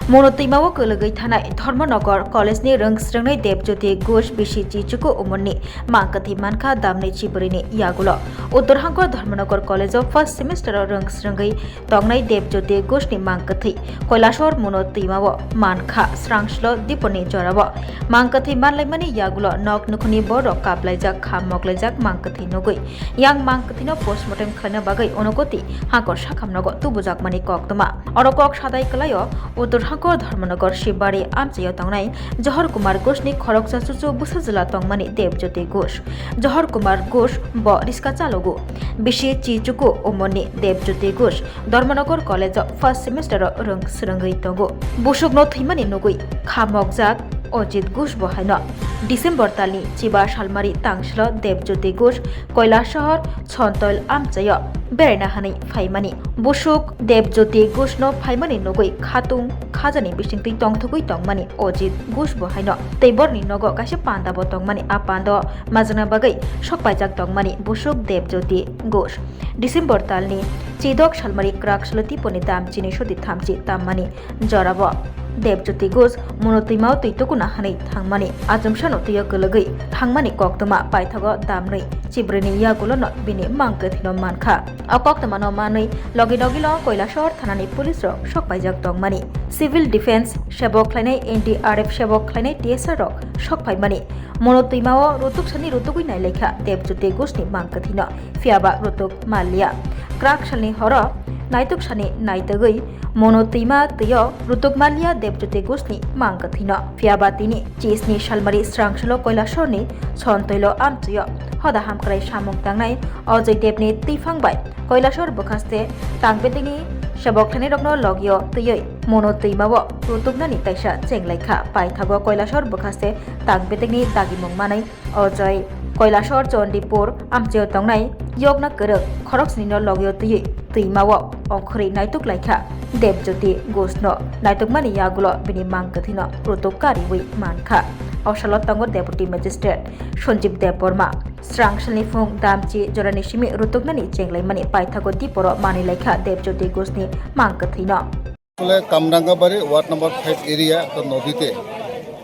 Manu Twimao Kulugwi Thanai Dhormanagar College-ni Rungsrangni Debjyoti Ghosh Bishi Chichuku Umonni Mangkwthwi Mankha Damni Chibrini Yagulo Uttarhangkor Dhormanagar College of First Semester Rungsrangai Tongnai Debjyoti Ghoshni Mangkwthwi Kailasaharo Manu Twimao Mankha Swrangchati Diponi Jorabo Mangkwthwi Manlaimani Yagulo Nok Nukhuni Boro Kaplaijak Khamoklaijak Mangkwthwi Nugui Yang Mangkwthwino postmortem khlaina bagai onogoti hangkor sakhamnago tubujakmani koktoma orokok sadai kalayo Uttarhangkor Dhormanagar Shibari Amchayo Tongnai Johor Kumar Ghoshni Khoroksa Chuchu Busajila Tongmani Debjyoti Ghosh Johor Kumar Ghosh Bo Riska Chalogu Bishi Chichuku Umonni Debjyoti Ghosh Dhormanagar College of First Semester Rungsrangai Tongo Busukno Thimani Nugui Khamokjak Ojit Ghosh Bohaino December Talni Chiba Shalmari Tangslo Debjyoti Ghosh Kailasaharo Chontoil Amchayo Berena Hani Faimani Busuk Debjyoti Ghosh no Faimani Nugui Khatung Khajani Bisingti Tongthugui Tongmani Ojit Ghosh Bohaino Teiborni Nogo Kaise Pandabo Tongmani Apando Majana Bagai Sokpaijak Tongmani Busuk Debjyoti Ghosh December Talni Chidok Shalmari Kraksloti Poni Damchini Shodi Thamchi Tammani Jorabo Debjyoti Ghosh Manu Twimao Tukuna Hani Thangmani Ajumshano Tiyo Kulugwi Thangmani Koktoma Paithago Damnui Chibrini Yagulo no Bini Mangkwthwino Mankha Akoktoma no Manui Logi Dogilo Kailasaharo Thanani Police Rok Sokpaijak Tongmani Civil Defense Sebok Khlainai NDRF Sebok Khlainai TSR Rok Sokpaimani Manu Twimao Rotogwi Nailekha Debjyoti Ghoshni Mangkwthwino Fiaba Rotog Malia Krak Salni Horo Naituk Sani Naitagui Manu Twimao Tiyo Rotog Malia Debjyoti Ghoshni Mangkwthwino Fiaba Tini Chisni Shalmari Swrangchalo Kailasahoroni Chontoilo Amchayo Hoda Hamkrai Samung Tangnai Ojoi Debni Tifangbai Kailasaharo Bokhaste Tangbetini Sebok Khlainai Rokno Logio Tiyoi Manu Twimao Rotognani Taisa Chenglaikhha Paithago Kailasaharo Bokhaste Tangbetini Dagimung Manai Ojoi Kailasaharo Chondipur Amchayo Tongnai Yogna Korok Khoroksnino Logio Tiyoi Twimao Ongkhri Naituk Laikha Debjyoti Ghosh no Naitukmani Yagulo Bini Mangkwthwino Rotog Kariwi Mankha Ausalo Tongo Deputy Magistrate Sanjeev Deborma Swrangchati Phung Damchi Jorani Simi Rotognani Chenglai Paithago Diporo Mani Laikha Debjyoti Ghoshni Mangkwthwino আসলে Kamrangabari ward number 5 area তো নদীতে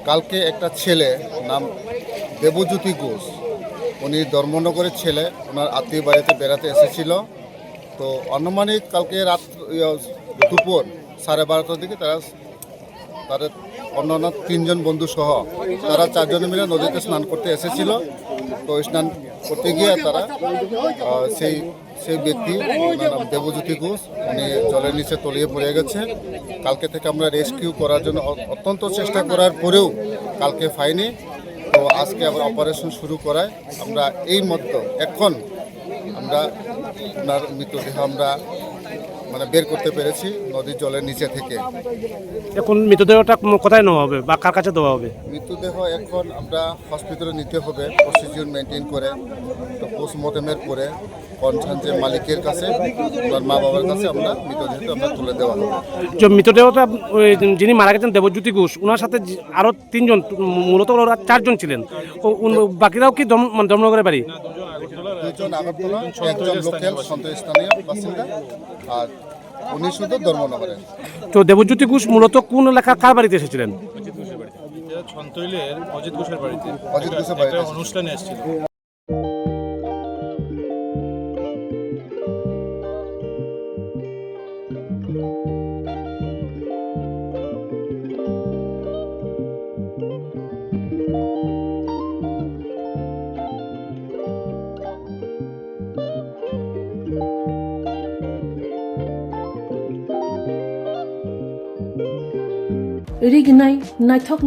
কালকে একটা ছেলে নাম দেবজ্যোতি ঘোষ উনি ধর্মনগরের ছেলে ওনার আত্মীয় বাড়িতে বেড়াতে এসেছিল তো আনুমানিক কালকে রাত দুপুর 12:30টার দিকে তারা অন্যান্য 3 জন বন্ধু সহ তারা 4 জন মিলে নদীতে স্নান করতে এসেছিল তো স্নান করতে গিয়ে তারা সেই ব্যক্তি নাম দেবজ্যোতি ঘোষ উনি জলের নিচে তলিয়ে পড়ে গেছে কালকে থেকে আমরা রেস্কিউ করার জন্য অত্যন্ত চেষ্টা করার পরেও কালকে পাইনি তো আজকে আবার অপারেশন শুরু করায় আমরা এই মধ্যে এখন আমরা ওনার মৃতদেহ আমরা বের করতে পেরেছি নদীর জলের নিচে থেকে এখন মৃতদেহটা কোথায় নেওয়া হবে বা কার কাছে দেওয়া হবে মৃতদেহ এখন আমরা হসপিটালে নিতে হবে প্রসিডিউর মেনটেন করে তো পোস্টমর্টমের পরে কনসার্ন যে মালিকের কাছে তার মা বাবার কাছে আমরা মৃতদেহটা আমরা তুলে দেওয়া হবে যে মৃতদেহটা যিনি মারা গেছেন দেবজ্যোতি ঘোষ ওনার সাথে আরো 3 জন মূলত ওরা 4 জন ছিলেন বাকিরাও কি ধর্মনগরের বাড়ি 2 জন আগরতলা একজন লোকাল স্থানীয় বাসিন্দা আর উনি শুধু ধর্মনগরের তো দেবজ্যোতি ঘোষ মূলত কোন এলাকার কার বাড়িতে এসেছিলেন ছন্তৈলের অজিত ঘোষের বাড়িতে অনুষ্ঠানে এসেছিল Rignai naithok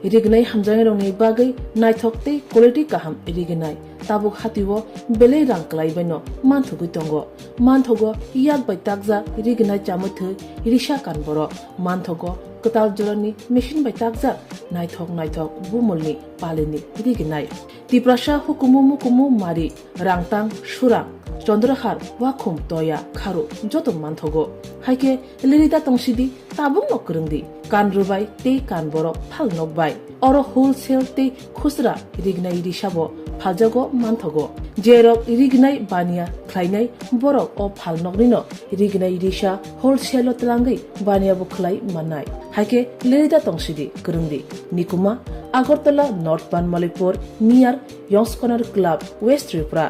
rignai hamjang rongni bagai naithok tei quality kaham rignai tabuk hatiwo bele rang klai baino manthugui tongo manthogo yak bai takja rignai chamuthu risha kanboro manthogo katal jorani machine bai takja naithok bumulni palini rignai tiprasha hukumu mari rangtang surang চন্দ্রহার ওয়াখুম তয়া খারো যত মানথগো হাইকে লিরিতা তংসিদি তাবুং নকরংদি কান রুবাই তে কান বড় ফাল নকবাই or wholesale তে খুচরা রিগনাই রিসাবো ফালজাগো মানথগো जेरक रिगनाय बानिया ख्लायनाय बरक अ फालनगनिनो रिगनाय रिसा होलसेल तलांगै बानियाबो खलाय माननाय हाइके लेरिदा तंसिदि गरुंदि निकुमा Agartala north Banamalipur near young's corner club west Tripura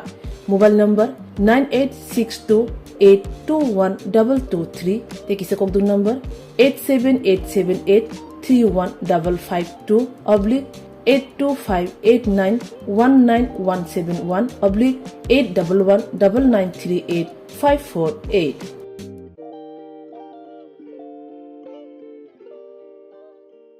mobile number 9862821223 तेकिसे कोकदुन नंबर 87878315552 82589191171 /8119938 548